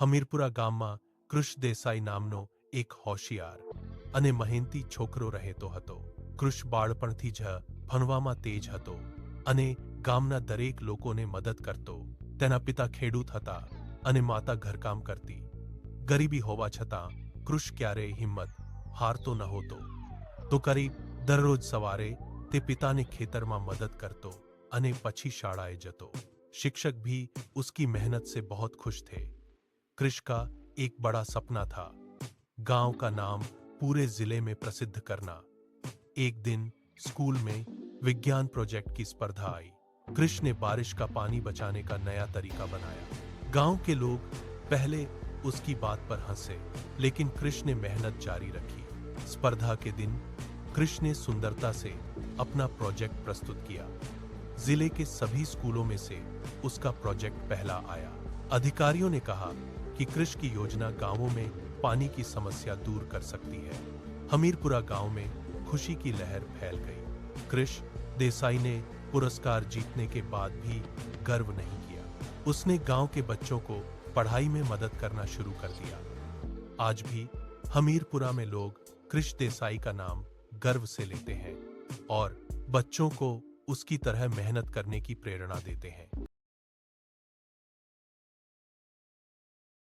હમીરપુરા ગામમાં કૃષ દેસાઈ નામનો એક હોશિયાર અને મહેનતી છોકરો રહેતો હતો. કૃષ બાળપણથી જ ભણવામાં તેજ હતો અને ગામના દરેક લોકોને મદદ કરતો. તેના પિતા ખેડૂત હતા અને માતા ઘરકામ કરતી. ગરીબી હોવા છતાં કૃષ ક્યારેય હિંમત હારતો નહોતો. તો કરીબ દરરોજ સવારે તે પિતાને ખેતરમાં મદદ કરતો અને પછી શાળાએ जतो. शिक्षक भी उसकी मेहनत से बहुत खुश थे. कृष का एक बड़ा सपना था, गांव का नाम पूरे जिले में प्रसिद्ध करना. एक दिन स्कूल में विज्ञान प्रोजेक्ट की स्पर्धा आई. कृष ने बारिश का पानी बचाने का नया तरीका बनाया. गांव के लोग पहले उसकी बात पर हंसे, लेकिन कृष ने मेहनत जारी रखी. स्पर्धा के दिन कृष ने सुंदरता से अपना प्रोजेक्ट प्रस्तुत किया. जिले के सभी स्कूलों में से उसका प्रोजेक्ट पहला आया. अधिकारियों ने कहा कि कृष की योजना गांवों में पानी की समस्या दूर कर सकती है. हमीरपुरा गांव में खुशी की लहर फैल गई. कृष देसाई ने पुरस्कार जीतने के बाद भी गर्व नहीं किया. उसने गांव के बच्चों को पढ़ाई में मदद करना शुरू कर दिया. आज भी हमीरपुरा में लोग कृष देसाई का नाम गर्व से लेते हैं और बच्चों को उसकी तरह मेहनत करने की प्रेरणा देते हैं.